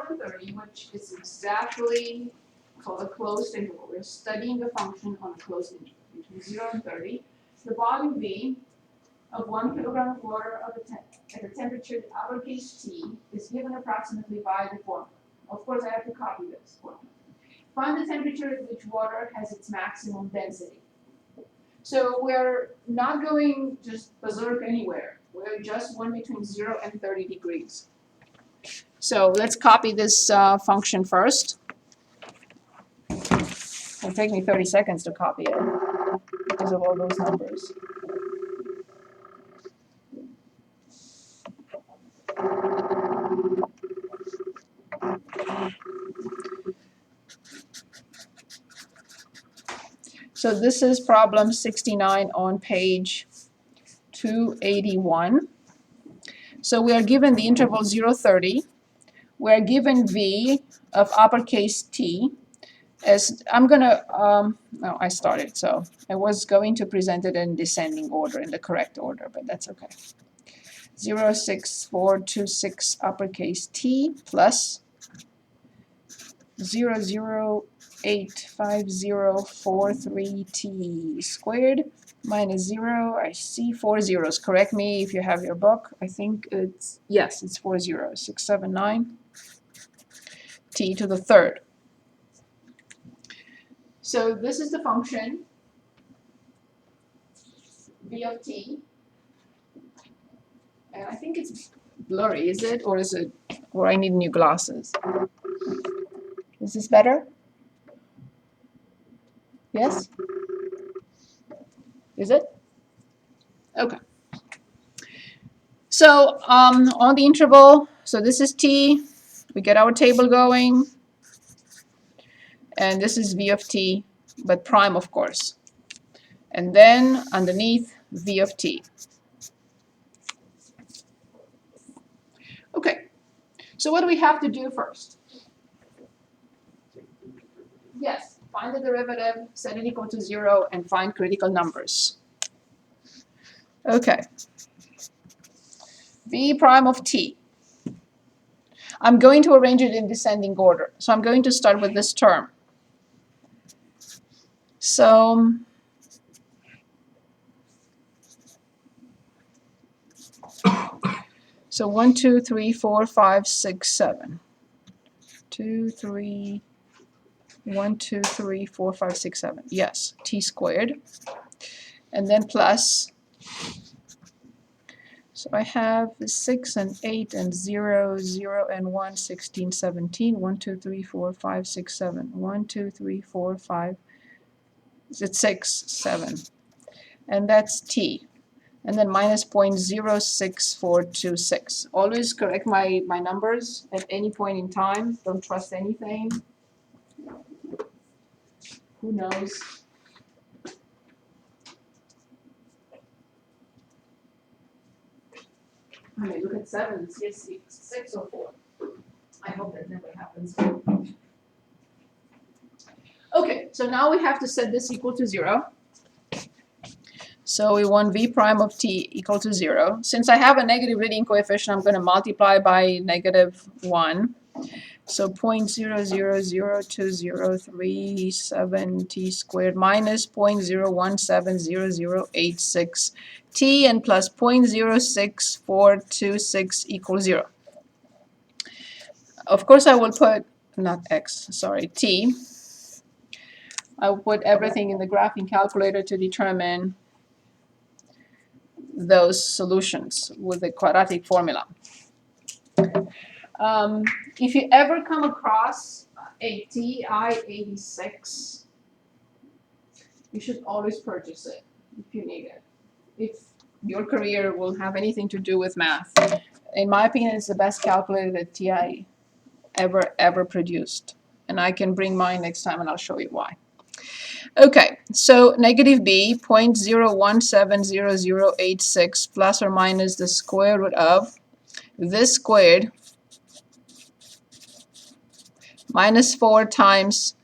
and 30, which is exactly called a closed interval. We're studying a function on a closed interval between 0 and 30. The volume V of 1 kilogram of water at a temperature uppercase T is given approximately by the formula. Of course, I have to copy this formula. Find the temperature at which water has its maximum density. So we're not going just berserk anywhere. We're just one between 0 and 30 degrees. So let's copy this function first. It'll take me 30 seconds to copy it because of all those numbers. So this is problem 69 on page 281. So we are given the interval 0, 30. We are given V of uppercase T. As I'm going to, no, I started, so I was going to present it in descending order, in the correct order, but that's okay. 06426 uppercase T plus 0085043 T squared minus 0. I see 4 zeros. Correct me if you have your book. I think it's, yes, it's 4 zeros. 679 T to the third. So this is the function V of T. And I think it's blurry, is it? Or is it, or I need new glasses? Is this better? Yes? Is it? Okay. So on the interval, so this is T. We get our table going. And this is V of T, but prime, of course. And then underneath, V of T. Okay, so what do we have to do first? Yes, find the derivative, set it equal to 0, and find critical numbers. Okay, V prime of T. I'm going to arrange it in descending order. So I'm going to start with this term. So So 1, 2, 3, 4, 5, 6, 7. 2, 3, 1, 2, 3, 4, 5, 6, 7. Yes, T squared. And then plus. So I have 6 and 8 and 0, 0 and 1, 16, 17. 1, 2, 3, 4, 5, 6, 7. 1, 2, 3, 4, 5. Is it 6, 7? And that's T. And then minus 0.06426. Always correct my numbers at any point in time. Don't trust anything. Who knows? I may look at 7 and see it's 6 or 4. I hope that never happens. Okay, so now we have to set this equal to 0. So we want V prime of T equal to 0. Since I have a negative leading coefficient, I'm going to multiply by -1. So 0.0002037 T squared minus 0.0170086 T and plus 0.06426 equals 0. Of course, I will put, not X, sorry, T. I will put everything in the graphing calculator to determine those solutions with the quadratic formula. If you ever come across a TI-86, you should always purchase it if you need it. If your career will have anything to do with math. In my opinion, it's the best calculator that TI ever produced. And I can bring mine next time and I'll show you why. Okay, so negative b, 0.0170086 plus or minus the square root of this squared minus 4 times,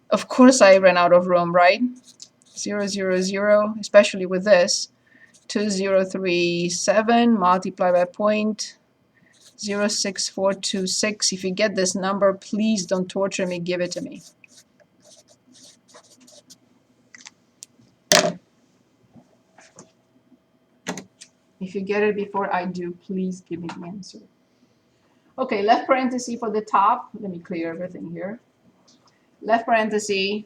of course I ran out of room, right? 0, 0, 0, especially with this, 2037 multiplied by 0.06426. If you get this number, please don't torture me, give it to me. If you get it before I do, please give me the answer. Okay, left parenthesis for the top. Let me clear everything here. Left parenthesis,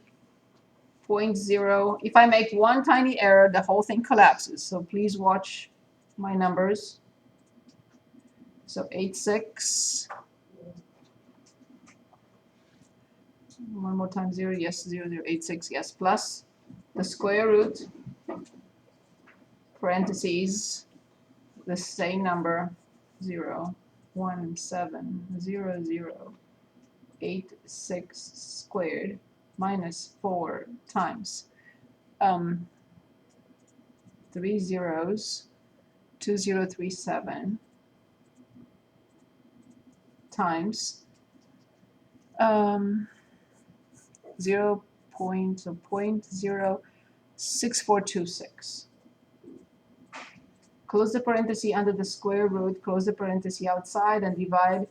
0.0. If I make one tiny error, the whole thing collapses. So please watch my numbers. So 86. One more time, 0, yes, 0.086, yes, plus the square root, parentheses, the same number, 0.170086 squared minus 4 times 3 zeros, 2037 times 0.06426. Close the parenthesis under the square root, close the parenthesis outside, and divide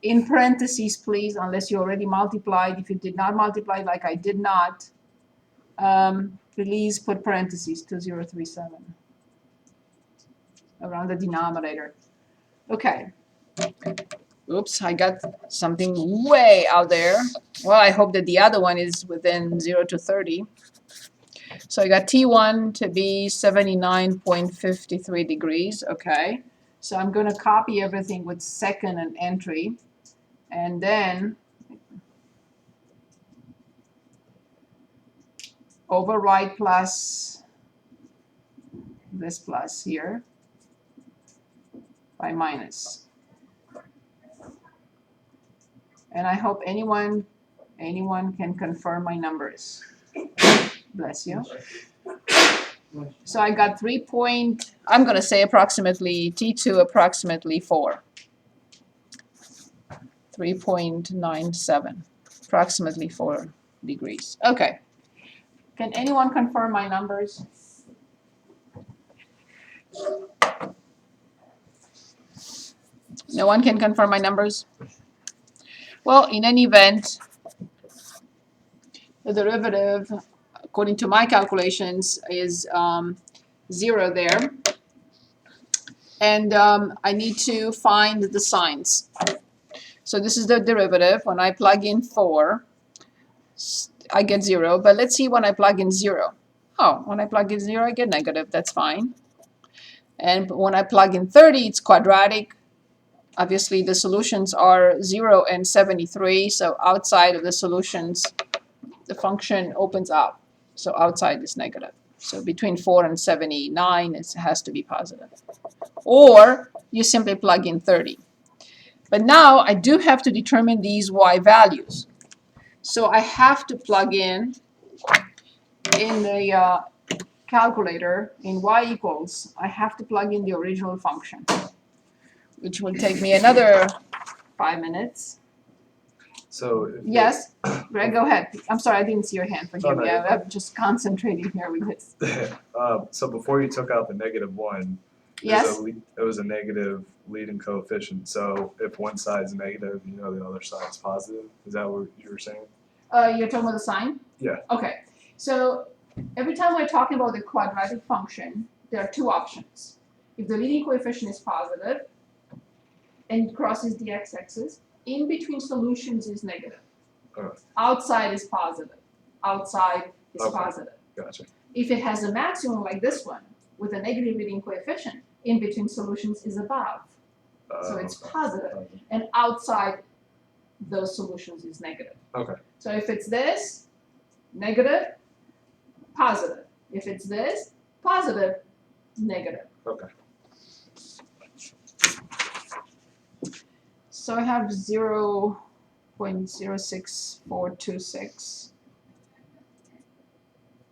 in parentheses, please, unless you already multiplied. If you did not multiply, like I did not, please put parentheses, 2037 around the denominator. Okay. Oops, I got something way out there. Well, I hope that the other one is within 0 to 30. So I got T1 to be 79.53 degrees, okay. So I'm going to copy everything with second and entry, and then overwrite plus this plus here by minus. And I hope anyone can confirm my numbers. Bless you. So I got 3 point, I'm going to say approximately T2 approximately 4. 3.97, approximately 4 degrees. Okay. Can anyone confirm my numbers? No one can confirm my numbers? Well, in any event, the derivative, according to my calculations, is 0 there. And I need to find the signs. So this is the derivative. When I plug in 4, I get 0. But let's see when I plug in 0. Oh, when I plug in 0, I get negative. That's fine. And when I plug in 30, it's quadratic. Obviously, the solutions are 0 and 73. So outside of the solutions, the function opens up. So outside is negative. So between 4 and 79, it has to be positive. Or you simply plug in 30. But now I do have to determine these y values. So I have to plug in the calculator in y equals, I have to plug in the original function, which will take me another 5 minutes. So yes, Greg, go ahead. I'm sorry, I didn't see your hand. Forgive me. no, I'm just concentrating here with this. So before you took out the -1, yes, it was a negative leading coefficient. So if one side's negative, you know the other side's positive. Is that what you were saying? You're talking about the sign? Yeah. Okay. So every time we're talking about the quadratic function, there are two options. If the leading coefficient is positive and crosses the x-axis, in between solutions is negative. Outside is positive. Outside is positive. Gotcha. If it has a maximum like this one, with a negative leading coefficient, in between solutions is above. So it's positive. And outside those solutions is negative. Okay. So if it's this, negative, positive. If it's this, positive, negative. Okay. So I have 0.06426.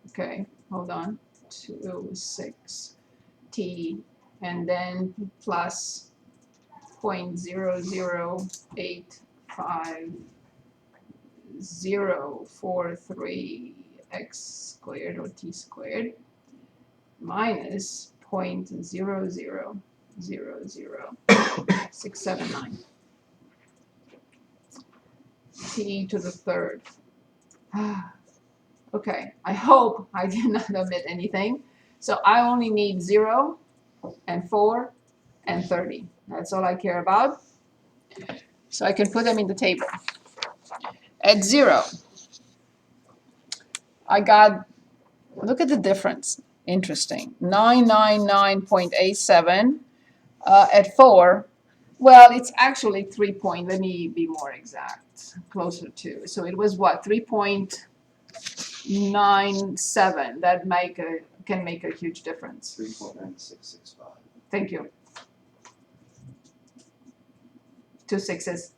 Okay, hold on. 26 t, and then plus 0.0085043 x squared or t squared minus 0.0000 6, 7, 9. T to the third. Okay, I hope I did not omit anything. So I only need 0 and 4 and 30. That's all I care about. So I can put them in the table. At 0, I got, look at the difference. Interesting. 999.87. At 4, well, it's actually 3 point, let me be more exact, closer to. So it was what, 3.97. That can make a huge difference. 3.9665. Thank you. 2 6s.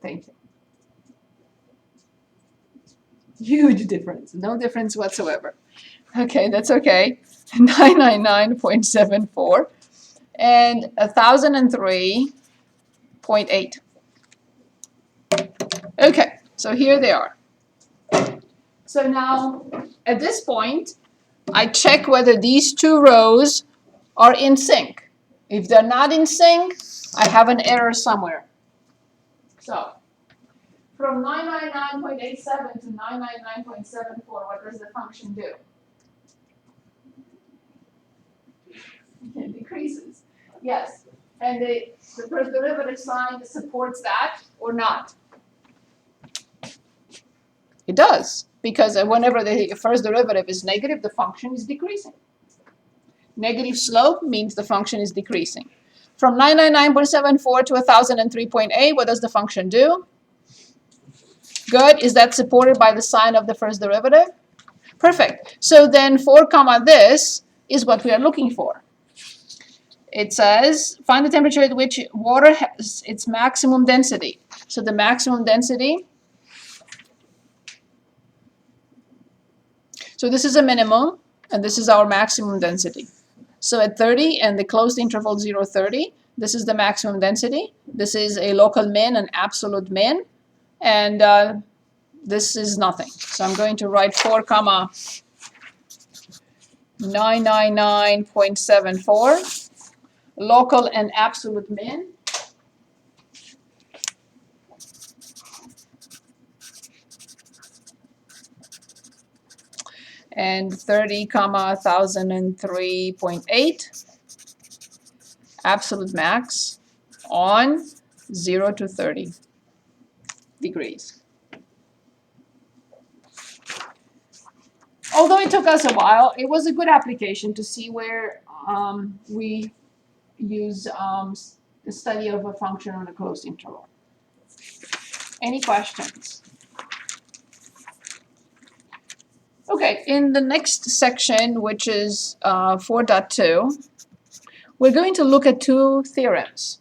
Thank you. Huge difference. No difference whatsoever. Okay, that's okay. 999.74 and 1003.8. Okay, so here they are. So now, at this point, I check whether these two rows are in sync. If they're not in sync, I have an error somewhere. So, from 999.87 to 999.74, what does the function do? It decreases. Yes. And the first derivative sign supports that or not? It does, because whenever the first derivative is negative, the function is decreasing. Negative slope means the function is decreasing. From 999.74 to 1003.8, what does the function do? Good. Is that supported by the sign of the first derivative? Perfect. So then 4 comma this is what we are looking for. It says, find the temperature at which water has its maximum density. So the maximum density, so this is a minimum, and this is our maximum density. So at 30 and the closed interval 0, 30, this is the maximum density. This is a local min, an absolute min, and this is nothing. So I'm going to write 4 comma 999.74. Local and absolute min. And 30 comma 1003.8 absolute max on 0 to 30 degrees. Although it took us a while, it was a good application to see where we use the study of a function on a closed interval. Any questions? Okay, in the next section, which is 4.2, we're going to look at 2 theorems.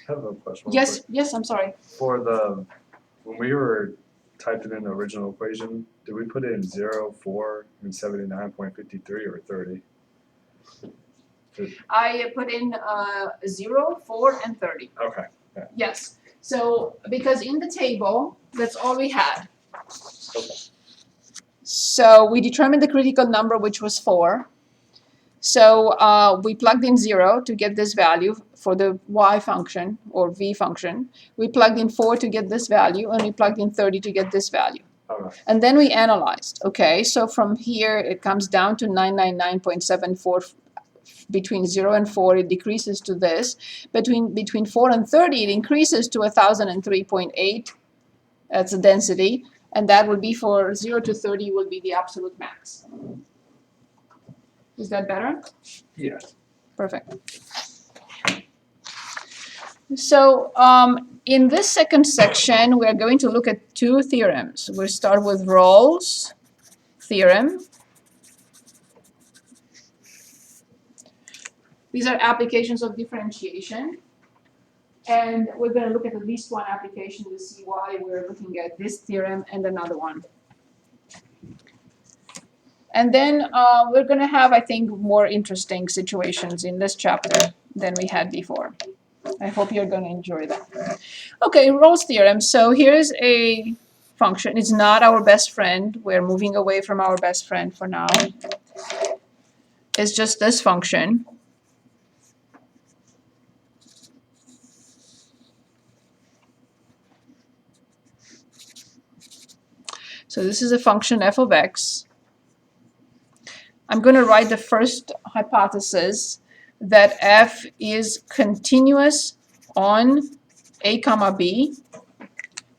I have a question. Yes, yes, I'm sorry. For when we were typing in the original equation, did we put in 0, 4, and 79.53 or 30? I put in 0, 4, and 30. Okay. Yeah. Yes. So, because in the table, that's all we had. Okay. So we determined the critical number, which was 4. So we plugged in 0 to get this value for the y function or v function. We plugged in 4 to get this value, and we plugged in 30 to get this value. Okay. And then we analyzed. Okay, so from here it comes down to 999.74. Between 0 and 4, it decreases to this. Between 4 and 30, it increases to 1003.8. That's the density. And that will be for 0 to 30 will be the absolute max. Is that better? Yeah. Perfect. So in this second section, we're going to look at 2 theorems. We'll start with Rawls Theorem. These are applications of differentiation. And we're going to look at least one application to see why we're looking at this theorem and another one. And then we're going to have, I think, more interesting situations in this chapter than we had before. I hope you're going to enjoy that. Okay, Rawls theorem. So here's a function. It's not our best friend. We're moving away from our best friend for now. It's just this function. So this is a function f of x. I'm going to write the first hypothesis that f is continuous on a comma b,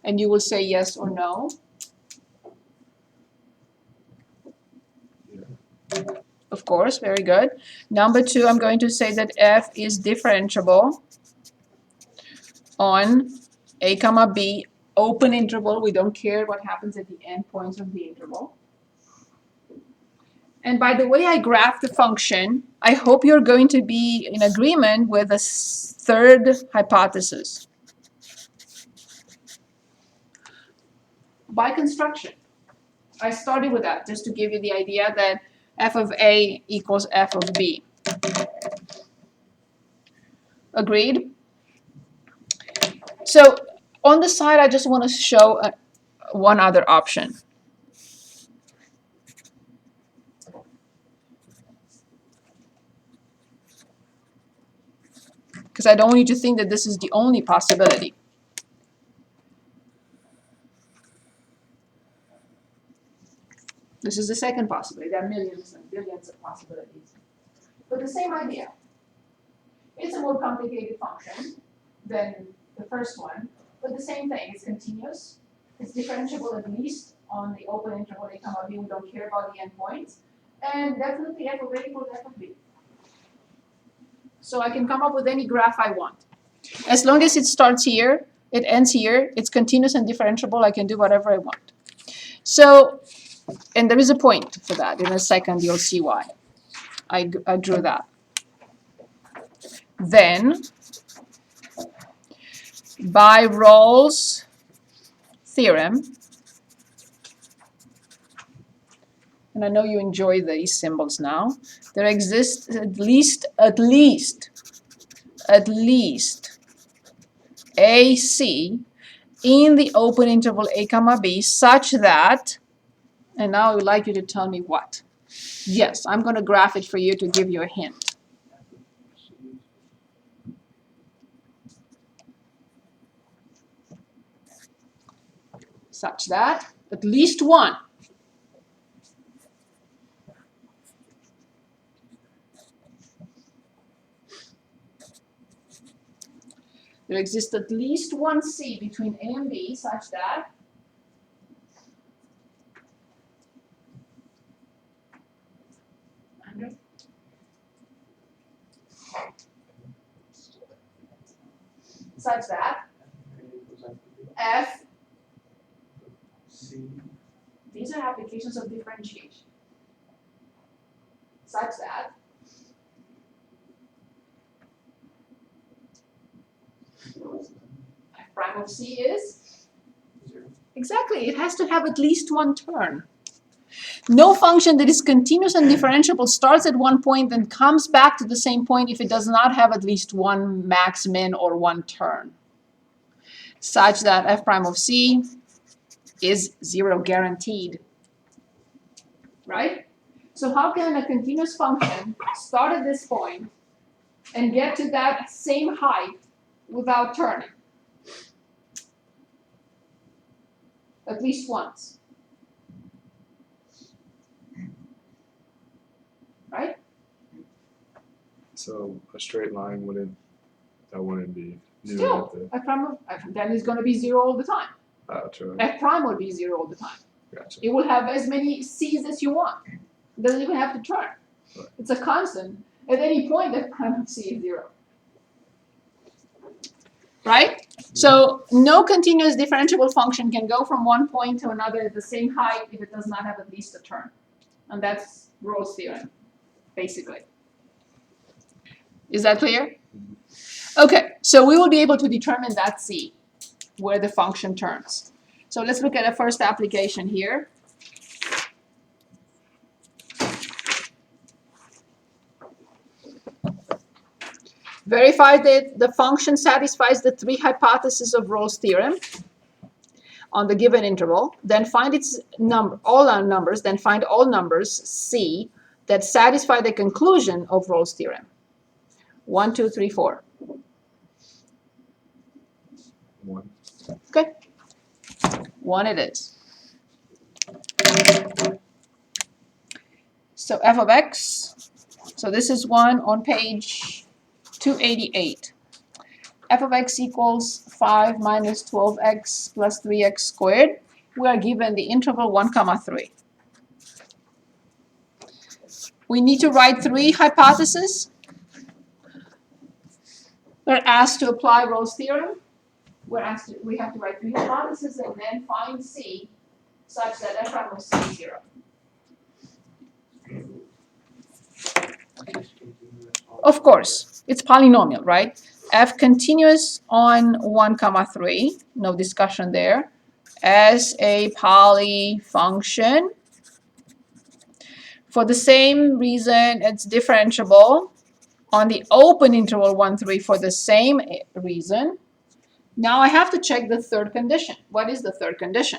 and you will say yes or no. Of course, very good. Number two, I'm going to say that f is differentiable on a comma b, open interval. We don't care what happens at the end points of the interval. And by the way I graph the function, I hope you're going to be in agreement with the third hypothesis. By construction, I started with that just to give you the idea that f of a equals f of b. Agreed? So on the side, I just want to show one other option. Because I don't want you to think that this is the only possibility. This is the second possibility. There are millions and billions of possibilities. But the same idea. It's a more complicated function than the first one, but the same thing. It's continuous. It's differentiable at least on the open interval a comma b. We don't care about the endpoints. And definitely f of a equals f of b. So I can come up with any graph I want. As long as it starts here, it ends here, it's continuous and differentiable, I can do whatever I want. So, and there is a point for that. In a second, you'll see why. I drew that. Then, by Rawls Theorem, and I know you enjoy these symbols now, there exists at least a C in the open interval a comma b such that, and now I would like you to tell me what. Yes, I'm going to graph it for you to give you a hint. Such that at least one. There exists at least one C between A and B such that F, these are applications of differentiation, such that f prime of C is 0. Exactly, it has to have at least one term. No function that is continuous and differentiable starts at one point and comes back to the same point if it does not have at least one max, min, or one term. Such that f prime of C is 0 guaranteed. Right? So how can a continuous function start at this point and get to that same height without turning? At least once. Right? So a straight line wouldn't be. Still, f prime of then is going to be 0 all the time. True. F prime will be 0 all the time. Gotcha. It will have as many C's as you want. It doesn't even have to turn. Right. It's a constant. At any point, f prime of C is 0. Right? So no continuous differentiable function can go from one point to another at the same height if it does not have at least a term. And that's Rawls Theorem, basically. Is that clear? Okay, so we will be able to determine that C, where the function turns. So let's look at a first application here. Verify that the function satisfies the three hypotheses of Rawls' theorem on the given interval. Then find its all our numbers. Then find all numbers C that satisfy the conclusion of Rawls' theorem. 1, 2, 3, 4. 1. Okay. 1 it is. So f of x, so this is one on page 288. F of x equals 5 minus 12x plus 3x squared. We are given the interval 1, 3. We need to write 3 hypotheses. We're asked to apply Rawls theorem. We have to write 3 hypotheses and then find C such that f prime of C is 0. Of course, it's polynomial, right? F continuous on 1, 3, no discussion there, as a poly function. For the same reason, it's differentiable on the open interval 1, 3 for the same reason. Now I have to check the third condition. What is the third condition?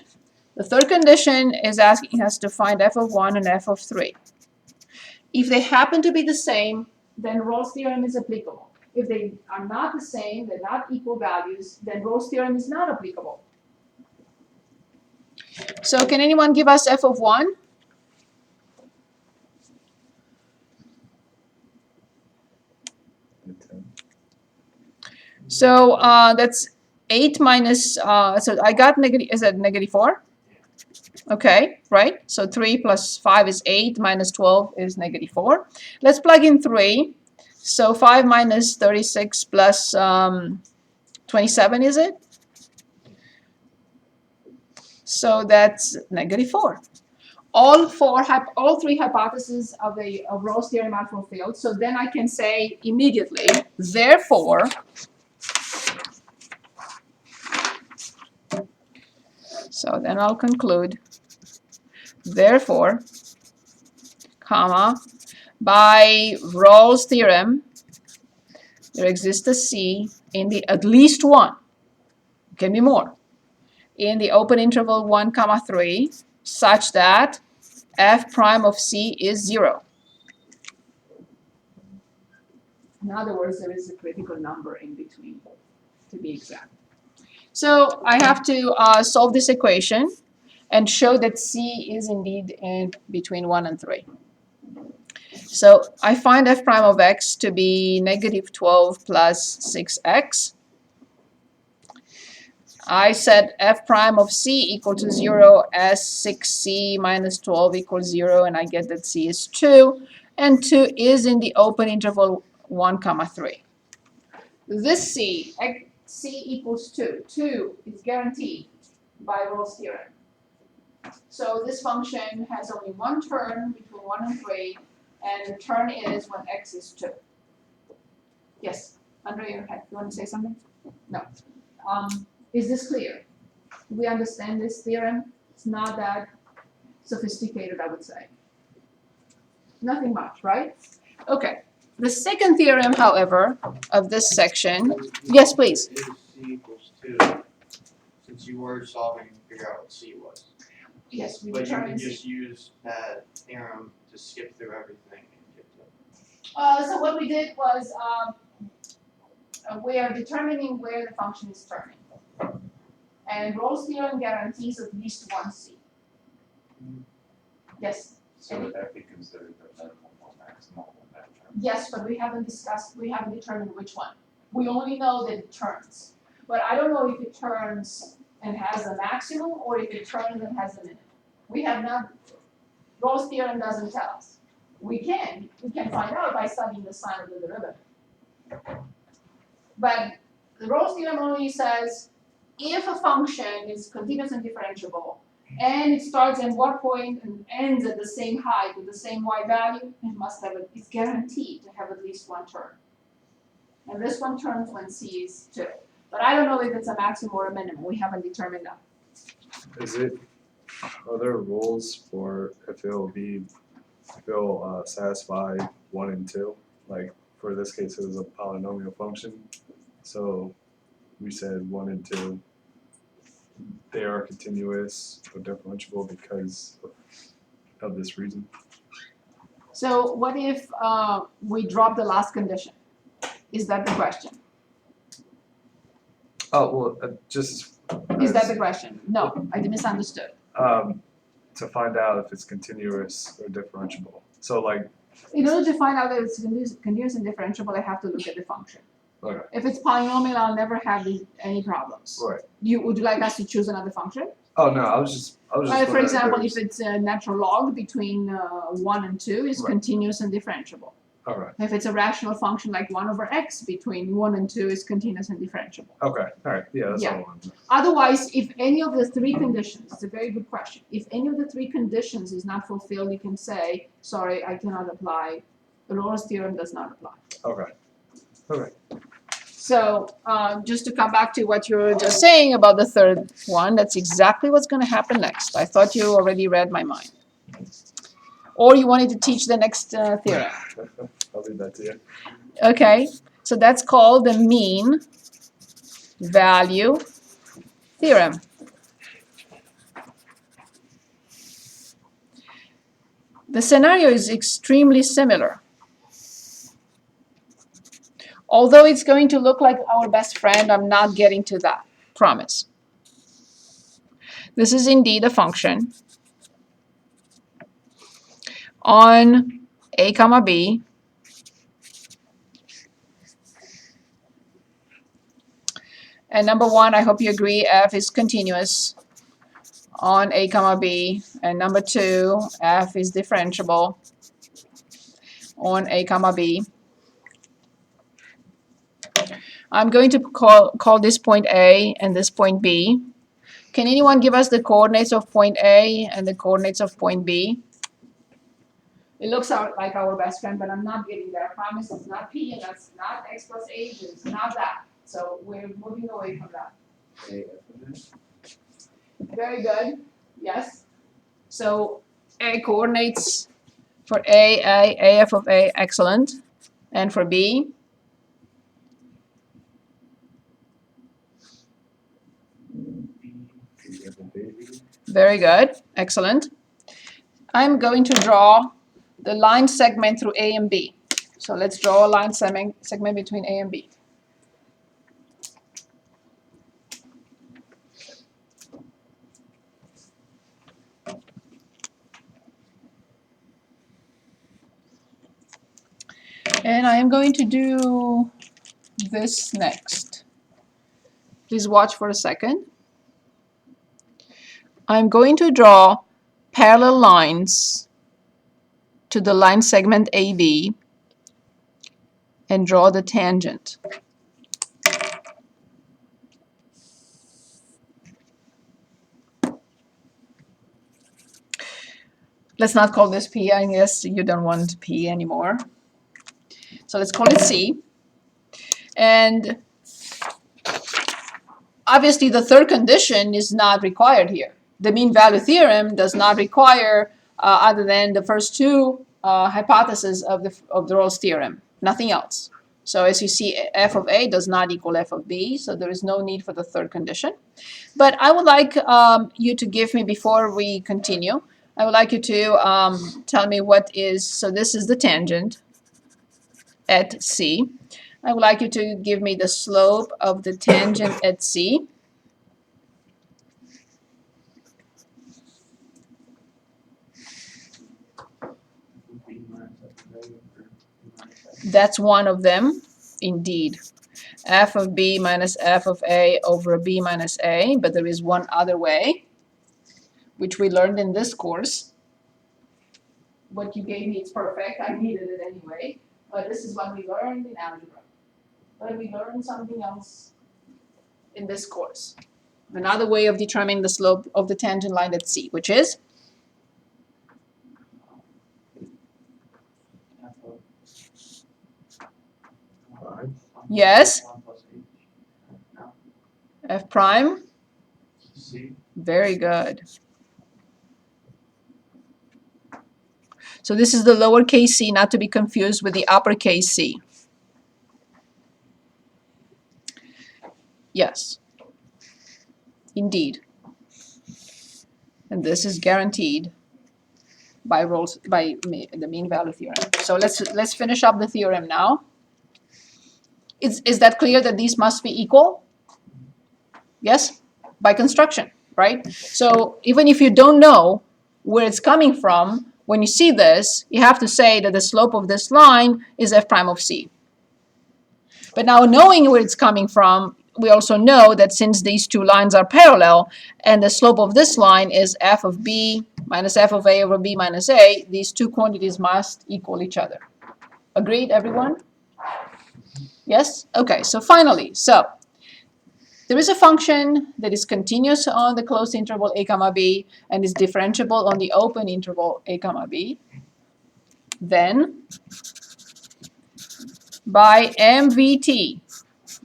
The third condition is asking us to find f of 1 and f of 3. If they happen to be the same, then Rawls theorem is applicable. If they are not the same, they're not equal values, then Rawls theorem is not applicable. So can anyone give us f of 1? So that's 8 minus, so I got negative, is that negative 4? Okay, right? So 3 plus 5 is 8, minus 12 is negative 4. Let's plug in 3. So 5 minus 36 plus 27, is it? So that's negative 4. All 3 hypotheses of Rawls theorem are fulfilled. So then I can say immediately, therefore, so then I'll conclude, therefore, comma, by Rawls theorem, there exists a C in the at least one, can be more, in the open interval 1, 3, such that f prime of C is 0. In other words, there is a critical number in between, to be exact. So I have to solve this equation and show that C is indeed in between 1 and 3. So I find f prime of x to be negative 12 plus 6x. I set f prime of C equal to 0 as 6c minus 12 equals 0, and I get that C is 2, and 2 is in the open interval 1, 3. This C equals 2. 2 is guaranteed by Rawls theorem. So this function has only one term between 1 and 3, and the term is when x is 2. Yes, under your head. You want to say something? No. Is this clear? We understand this theorem? It's not that sophisticated, I would say. Nothing much, right? Okay. The second theorem, however, of this section, yes, please. If C equals 2, since you were solving to figure out what C was. Yes, we But you determine can C. just use that theorem to skip through everything and get to. So what we did was we are determining where the function is turning. And Rawls theorem guarantees at least one C. Yes? So would that be considered the minimum or maximum in that term? Yes, but we haven't determined which one. We only know that it turns. But I don't know if it turns and has a maximum or if it turns and has a minimum. We have not, Rawls theorem doesn't tell us. We can find out by studying the sign of the derivative. But the Rawls theorem only says if a function is continuous and differentiable, and it starts at one point and ends at the same height with the same y value, it's guaranteed to have at least one term. And this one turns when C is 2. But I don't know if it's a maximum or a minimum. We haven't determined that. Are there rules for if it'll satisfy 1 and 2? Like for this case, it was a polynomial function. So we said 1 and 2, they are continuous or differentiable because of this reason. So what if we drop the last condition? Is that the question? Oh, well, just. Is that the question? No, I misunderstood. To find out if it's continuous or differentiable. So like, In order to find out that it's continuous and differentiable, I have to look at the function. okay, If it's polynomial, I'll never have any problems. right. Would you like us to choose another function? Oh no, I was just For wondering example, there's- if it's a natural log between 1 and 2 is Right. continuous and differentiable. all right. If it's a rational function like 1 over x between 1 and 2 is continuous and differentiable. Okay, all right. Yeah, that's Yeah. all I wanted to know. Otherwise, if any of the three conditions, it's a very good question. If any of the three conditions is not fulfilled, you can say, sorry, I cannot apply. The Rawls theorem does not apply. Okay. Okay. So just to come back to what you were just saying about the third one, that's exactly what's going to happen next. I thought you already read my mind. Or you wanted to teach the next theorem. I'll leave that to you. Okay, so that's called the mean value theorem. The scenario is extremely similar. Although it's going to look like our best friend, I'm not getting to that, promise. This is indeed a function on a comma b and number one, I hope you agree, f is continuous on a comma b, and number two, f is differentiable on a comma b. I'm going to call this point A and this point B. Can anyone give us the coordinates of point A and the coordinates of point B? It looks like our best friend, but I'm not getting there. I promise it's not P and that's not x plus h. It's not that. So we're moving away from that. Very good. Yes. So A coordinates for A, AF of A, excellent. And for B? Very good, excellent. I'm going to draw the line segment through A and B. So let's draw a line segment between A and B. And I am going to do this next. Please watch for a second. I'm going to draw parallel lines to the line segment AB and draw the tangent. Let's not call this P. I guess you don't want P anymore. So let's call it C. And obviously the third condition is not required here. The mean value theorem does not require other than the first two hypotheses of the Rawls theorem, nothing else. So as you see, f of A does not equal f of B, so there is no need for the third condition. But I would like you to give me, before we continue, I would like you to tell me what is, so this is the tangent at C. I would like you to give me the slope of the tangent at C. That's one of them, indeed. F of B minus f of A over B minus A, but there is one other way, which we learned in this course. What you gave me is perfect, I needed it anyway, but this is what we learned in algebra. But we learned something else in this course. Another way of determining the slope of the tangent line at C, which is? Yes? F prime? C. Very good. So this is the lowercase c, not to be confused with the uppercase c. Yes, indeed. And this is guaranteed by the mean value theorem. So let's finish up the theorem now. Is that clear that these must be equal? Yes? By construction, right? So even if you don't know where it's coming from, when you see this, you have to say that the slope of this line is f prime of c. But now knowing where it's coming from, we also know that since these two lines are parallel and the slope of this line is f of b minus f of a over b minus a, these two quantities must equal each other. Agreed, everyone? Yes? Okay, so finally, there is a function that is continuous on the closed interval a comma b and is differentiable on the open interval a comma b. Then, by MVT,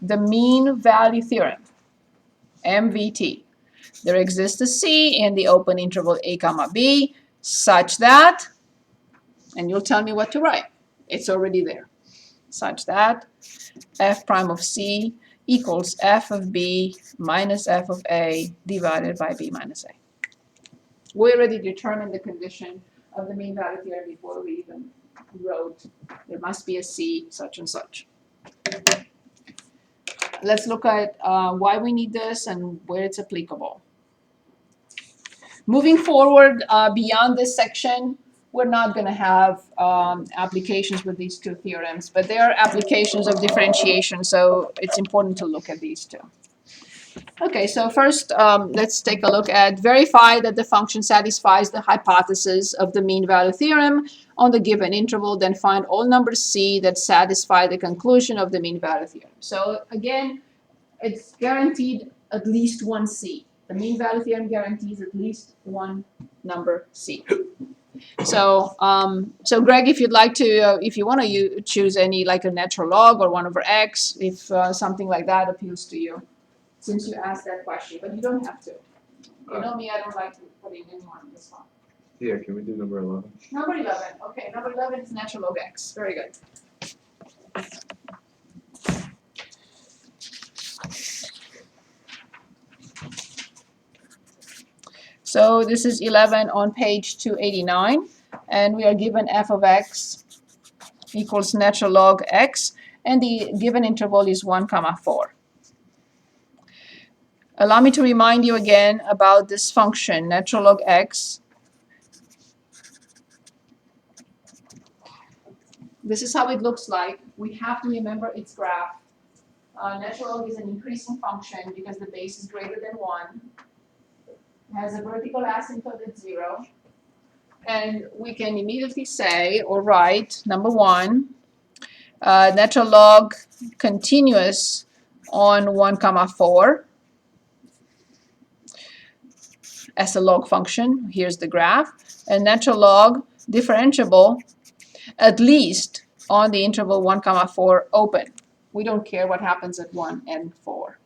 the mean value theorem, MVT, there exists a c in the open interval a comma b such that, and you'll tell me what to write, it's already there, such that f prime of c equals f of b minus f of a divided by b minus a. We already determined the condition of the mean value theorem before we even wrote there must be a c such and such. Let's look at why we need this and where it's applicable. Moving forward beyond this section, we're not going to have applications with these two theorems, but they are applications of differentiation, so it's important to look at these two. Okay, so first let's take a look at verify that the function satisfies the hypothesis of the mean value theorem on the given interval, then find all numbers c that satisfy the conclusion of the mean value theorem. So again, it's guaranteed at least one c. The mean value theorem guarantees at least one number c. So, so Greg, if you'd like to, if you want to choose any like a natural log or 1 over x, if something like that appeals to you, since you asked that question, but you don't have to. You know me, I don't like putting anyone on this one. Yeah, can we do number 11? Number 11, okay, number 11 is natural log x, very good. So this is 11 on page 289, and we are given f of x equals natural log x, and the given interval is 1, 4. Allow me to remind you again about this function, natural log x. This is how it looks like. We have to remember its graph. Natural log is an increasing function because the base is greater than 1. It has a vertical asymptote at 0. And we can immediately say or write, number 1, natural log continuous on 1, 4 as a log function. Here's the graph. And natural log differentiable at least on the interval 1, 4 open. We don't care what happens at 1 and 4.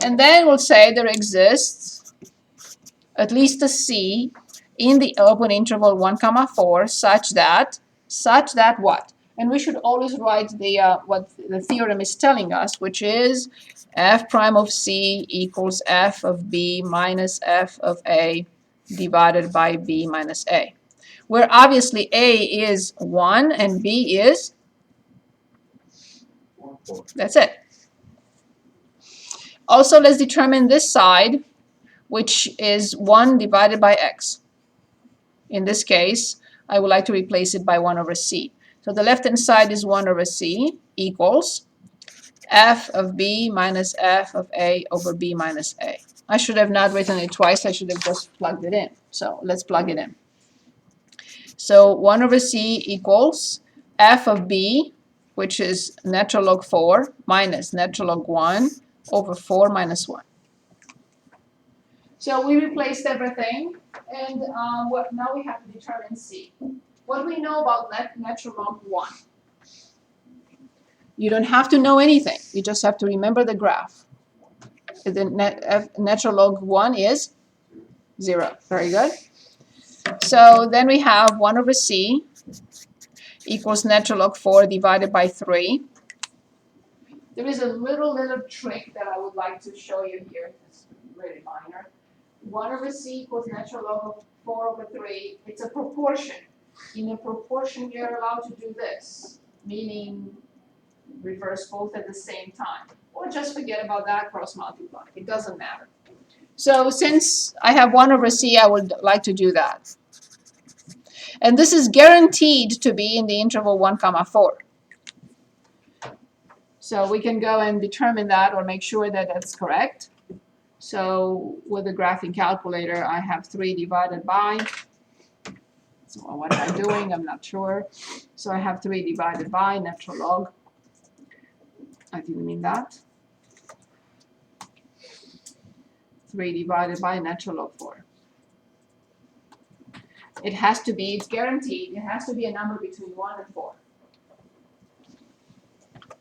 And then we'll say there exists at least a c in the open interval 1, 4 such that what? And we should always write the what the theorem is telling us, which is f prime of c equals f of b minus f of a divided by b minus a, where obviously a is 1 and b is, that's it. Also, let's determine this side, which is 1 divided by x. In this case, I would like to replace it by 1 over c. So the left-hand side is 1 over c equals f of b minus f of a over b minus a. I should have not written it twice. I should have just plugged it in. So let's plug it in. So 1 over c equals f of b, which is natural log 4, minus natural log 1 over 4 minus 1. So we replaced everything, and now we have to determine c. What do we know about natural log 1? You don't have to know anything. You just have to remember the graph. The natural log 1 is 0. Very good. So then we have 1 over c equals natural log 4 divided by 3. There is a little trick that I would like to show you here. It's really minor. 1 over c equals natural log of 4 over 3. It's a proportion. In a proportion, you're allowed to do this, meaning reverse both at the same time. Or just forget about that, cross multiply. It doesn't matter. So since I have 1 over c, I would like to do that. And this is guaranteed to be in the interval 1, 4. So we can go and determine that or make sure that that's correct. So with the graphing calculator, I have 3 divided by, so what am I doing? I'm not sure. So I have 3 divided by natural log. I didn't mean that. 3 divided by natural log 4. It has to be, it's guaranteed, it has to be a number between 1 and 4.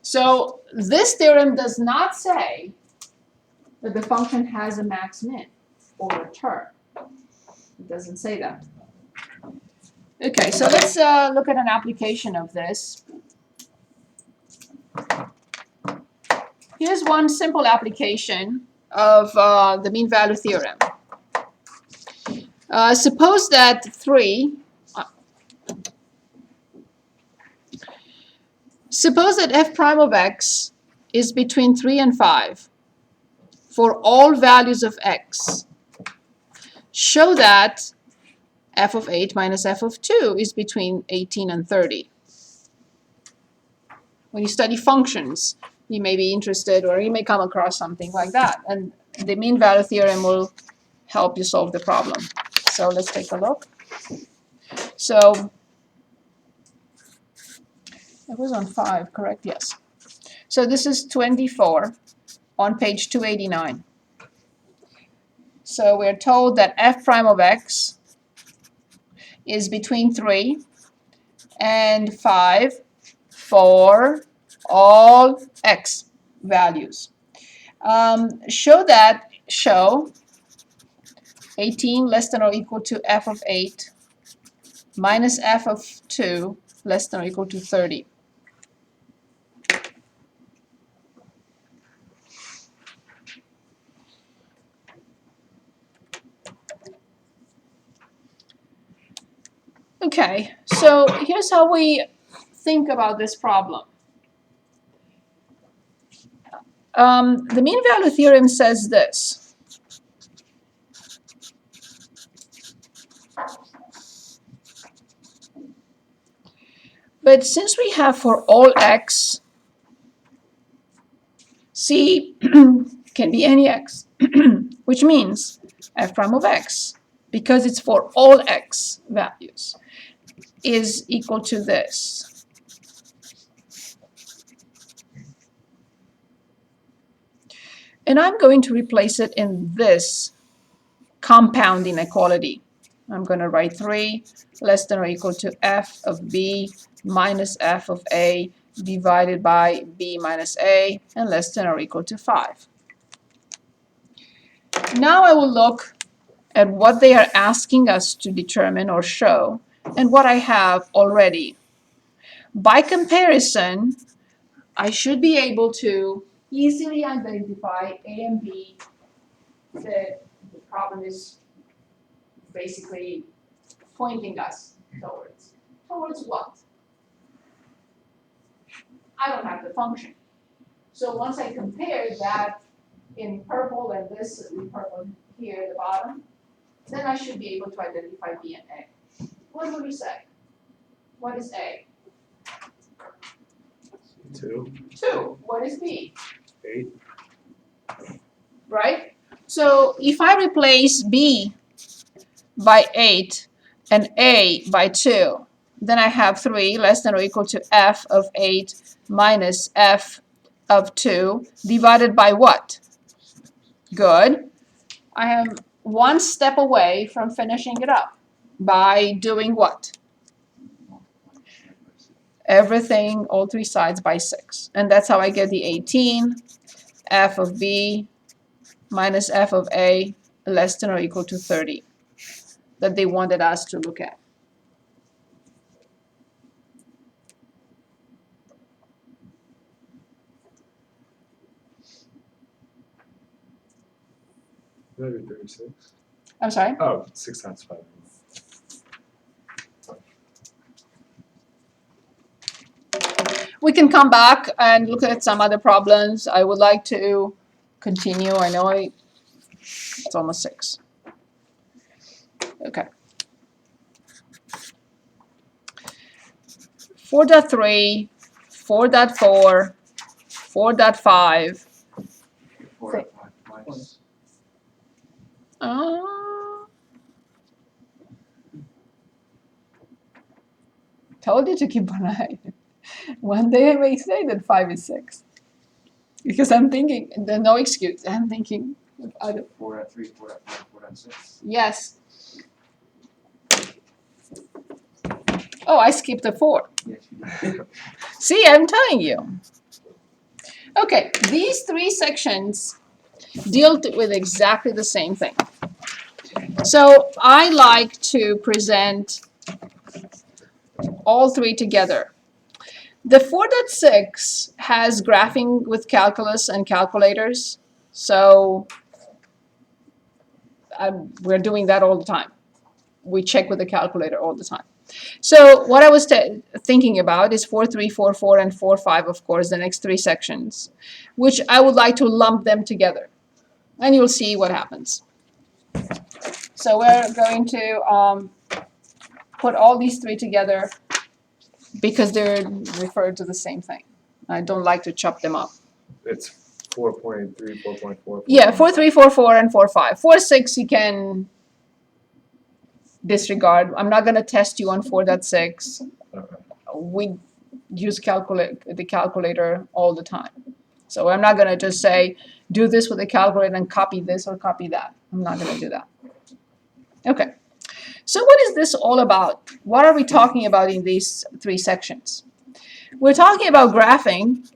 So this theorem does not say that the function has a max-min or a term. It doesn't say that. Okay, so let's look at an application of this. Here's one simple application of the mean value theorem. Suppose that suppose that f prime of x is between 3 and 5 for all values of x. Show that f of 8 minus f of 2 is between 18 and 30. When you study functions, you may be interested or you may come across something like that. And the mean value theorem will help you solve the problem. So let's take a look. So it was on 5, correct? Yes. So this is 24 on page 289. So we're told that f prime of x is between 3 and 5 for all x values. Show 18 less than or equal to f of 8 minus f of 2 less than or equal to 30. Okay, so here's how we think about this problem. The mean value theorem says this. But since we have for all x, C can be any x, which means f prime of x, because it's for all x values, is equal to this. And I'm going to replace it in this compound inequality. I'm going to write 3 less than or equal to f of b minus f of a divided by b minus a and less than or equal to 5. Now I will look at what they are asking us to determine or show and what I have already. By comparison, I should be able to easily identify A and B that the problem is basically pointing us towards. Towards what? I don't have the function. So once I compare that in purple and this in purple here at the bottom, then I should be able to identify B and A. What would you say? What is A? 2, 2. What is B? 8. Right? So if I replace b by 8 and a by 2, then I have 3 less than or equal to f of 8 minus f of 2 divided by what? Good. I am one step away from finishing it up by doing what? Everything, all 3 sides by 6. And that's how I get the 18, f of b minus f of a less than or equal to 30 that they wanted us to look at. That'd be 36. I'm sorry? Oh, 6 times 5. We can come back and look at some other problems. I would like to continue. I know it's almost 6. Okay. 4.3, 4.4, 4.5. 4.5 minus. Told you to keep an eye. One day I may say that 5 is 6. Because I'm thinking, there's no excuse. I'm thinking, 4.3, 4.5, 4.6. yes. Oh, I skipped a 4. Yes, you did. See, I'm telling you. Okay, these 3 sections deal with exactly the same thing. So I like to present all 3 together. The 4.6 has graphing with calculus and calculators. So we're doing that all the time. We check with the calculator all the time. So what I was thinking about is 4.3, 4.4, and 4.5, of course, the next 3 sections, which I would like to lump them together. And you'll see what happens. So we're going to put all these 3 together because they're referred to the same thing. I don't like to chop them up. It's 4.3, 4.4. Yeah, 4.3, 4.4, and 4.5. 4.6 you can disregard. I'm not going to test you on 4.6. Okay. We use the calculator all the time. So I'm not going to just say, do this with the calculator and copy this or copy that. I'm not going to do that. Okay. So what is this all about? What are we talking about in these 3 sections? We're talking about graphing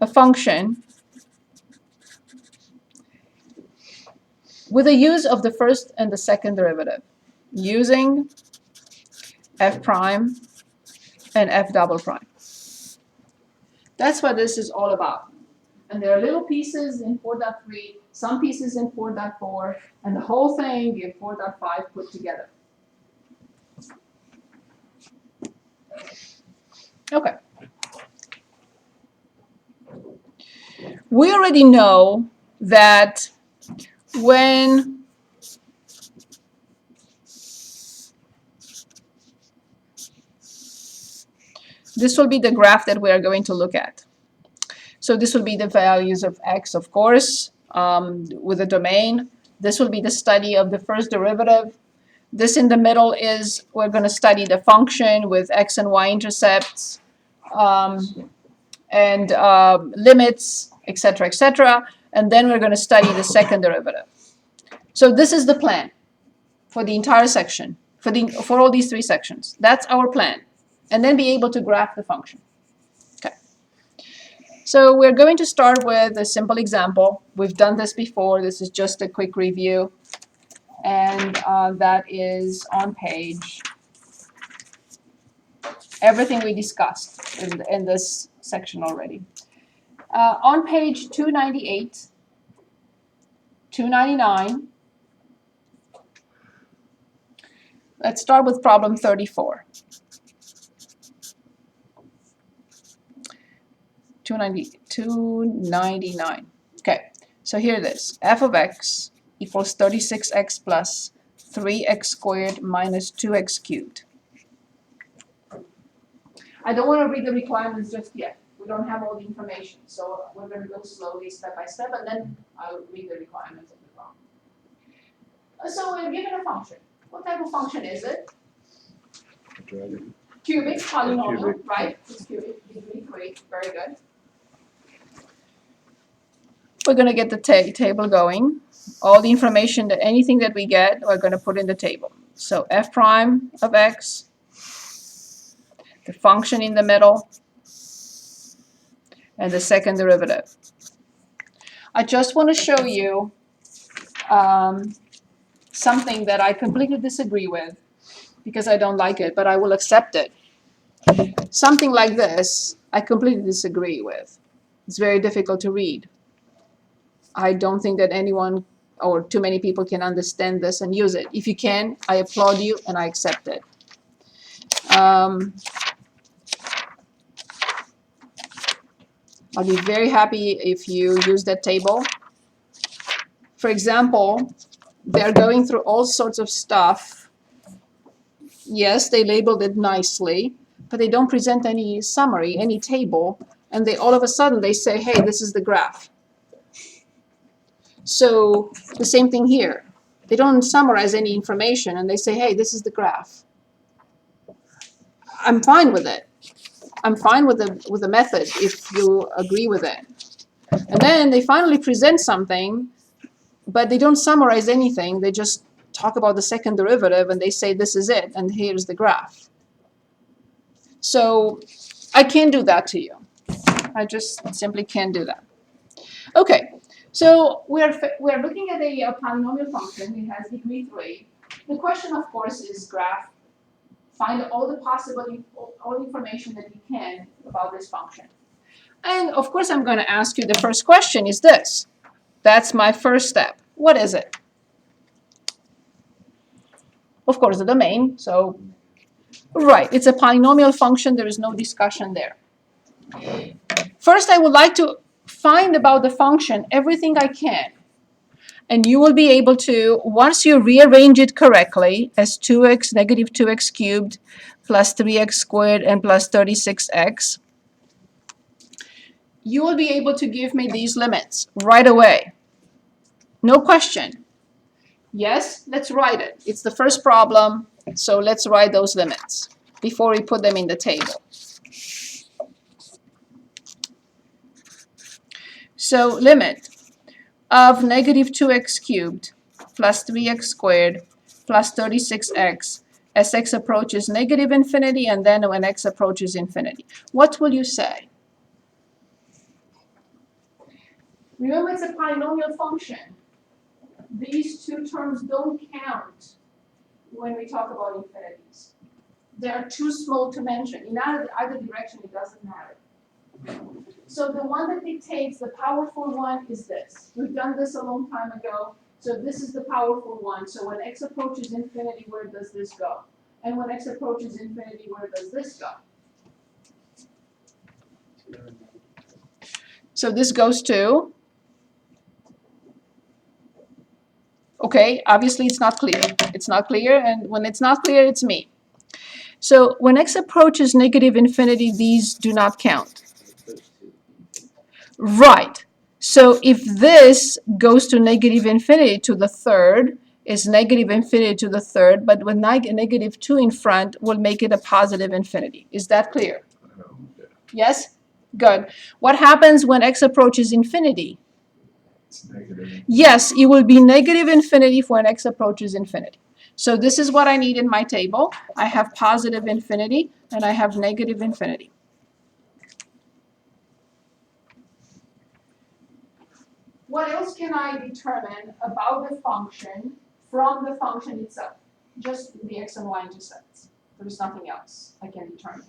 a function with the use of the first and the second derivative, using f prime and f double prime. That's what this is all about. And there are little pieces in 4.3, some pieces in 4.4, and the whole thing in 4.5 put together. Okay. We already know that when this will be the graph that we are going to look at. So this will be the values of x, of course, with a domain. This will be the study of the first derivative. This in the middle is, we're going to study the function with x and y intercepts, and limits, etc., etc. And then we're going to study the second derivative. So this is the plan for the entire section, for all these 3 sections. That's our plan. And then be able to graph the function. Okay. So we're going to start with a simple example. We've done this before. This is just a quick review. And that is on page. Everything we discussed in this section already. On page 298, 299, let's start with problem 34. 299. Okay, so here it is. F of x equals 36x plus 3x squared minus 2x cubed. I don't want to read the requirements just yet. We don't have all the information, so we're going to go slowly, step by step, and then I'll read the requirements of the problem. So we're given a function. What type of function is it? Cubic, polynomial, Cubic. right? It's cubic, degree 3, very good. We're going to get the table going. All the information, anything that we get, we're going to put in the table. So f prime of x, the function in the middle, and the second derivative. I just want to show you something that I completely disagree with because I don't like it, but I will accept it. Something like this, I completely disagree with. It's very difficult to read. I don't think that anyone or too many people can understand this and use it. If you can, I applaud you and I accept it. I'll be very happy if you use that table. For example, they're going through all sorts of stuff Yes, they labeled it nicely, but they don't present any summary, any table, and they all of a sudden they say, hey, this is the graph. So the same thing here. They don't summarize any information and they say, hey, this is the graph. I'm fine with it. I'm fine with the method if you agree with it. And then they finally present something, but they don't summarize anything. They just talk about the second derivative and they say this is it and here's the graph. So I can't do that to you. I just simply can't do that. Okay, so we're looking at a polynomial function. It has degree 3. The question, of course, is graph. Find all the possible, all information that you can about this function. And of course, I'm going to ask you the first question is this. That's my first step. What is it? Of course, the domain. So, right, it's a polynomial function. There is no discussion there. First, I would like to find about the function everything I can. And you will be able to, once you rearrange it correctly as 2x, negative 2x cubed, plus 3x squared, and plus 36x, you will be able to give me these limits right away. No question. Yes, let's write it. It's the first problem, so let's write those limits before we put them in the table. So limit of negative 2x cubed plus 3x squared plus 36x as x approaches negative infinity and then when x approaches infinity. What will you say? Remember, it's a polynomial function. These two terms don't count when we talk about infinities. They are too small to mention. In either direction, it doesn't matter. So the one that dictates the powerful one is this. We've done this a long time ago. So this is the powerful one. So when x approaches infinity, where does this go? And when x approaches infinity, where does this go? So this goes to, okay, obviously it's not clear. It's not clear, and when it's not clear, it's me. So when x approaches negative infinity, these do not count. Right. So if this goes to negative infinity to the third, is negative infinity to the third, but with negative 2 in front, will make it a positive infinity. Is that clear? Yeah. Yes? Good. What happens when x approaches infinity? It's negative. Yes, it will be negative infinity when x approaches infinity. So this is what I need in my table. I have positive infinity and I have negative infinity. What else can I determine about the function from the function itself? Just the x and y intercepts. There's nothing else I can determine.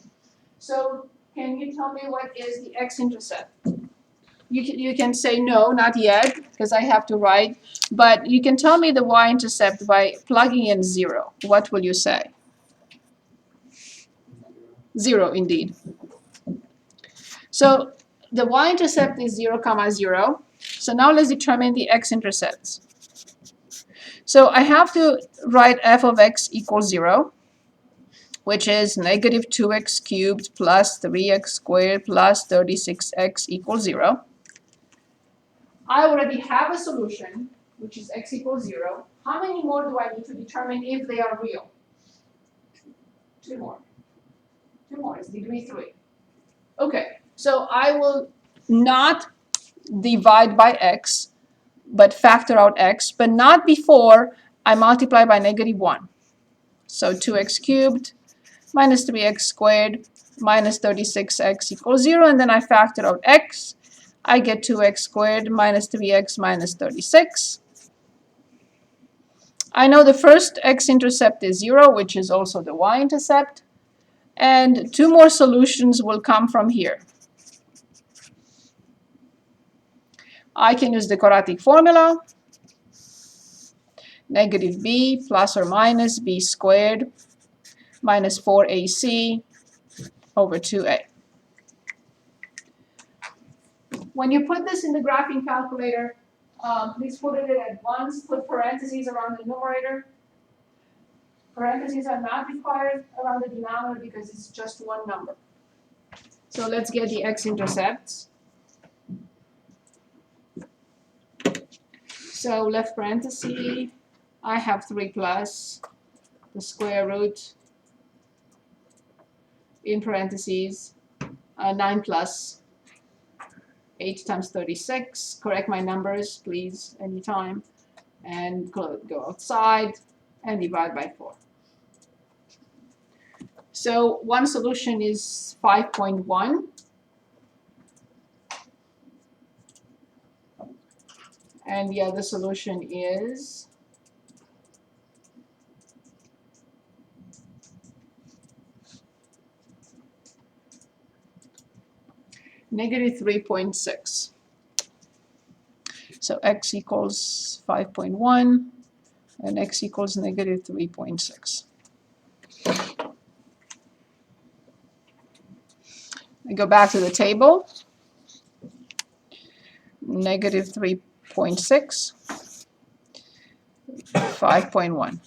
So can you tell me what is the x-intercept? You can say no, not yet, because I have to write. But you can tell me the y-intercept by plugging in 0. What will you say? 0, indeed. So the y-intercept is 0, 0. So now let's determine the x-intercepts. So I have to write f of x equals 0, which is negative 2x cubed plus 3x squared plus 36x equals 0. I already have a solution, which is x equals 0. How many more do I need to determine if they are real? 2 more. 2 more is degree 3. Okay, so I will not divide by x, but factor out x, but not before I multiply by negative 1. So 2x cubed minus 3x squared minus 36x equals 0, and then I factor out x. I get 2x squared minus 3x minus 36. I know the first x-intercept is 0, which is also the y-intercept. And 2 more solutions will come from here. I can use the quadratic formula. Negative b plus or minus b squared minus 4ac over 2a. When you put this in the graphing calculator, please put it in at once, put parentheses around the numerator. Parentheses are not required around the denominator because it's just one number. So let's get the x-intercepts. So left parenthesis, I have 3 plus the square root in parentheses 9 plus 8 times 36. Correct my numbers, please, anytime. And go outside and divide by 4. So one solution is 5.1. And the other solution is negative 3.6. So x equals 5.1 and x equals negative 3.6. I go back to the table. Negative 3.6, 5.1.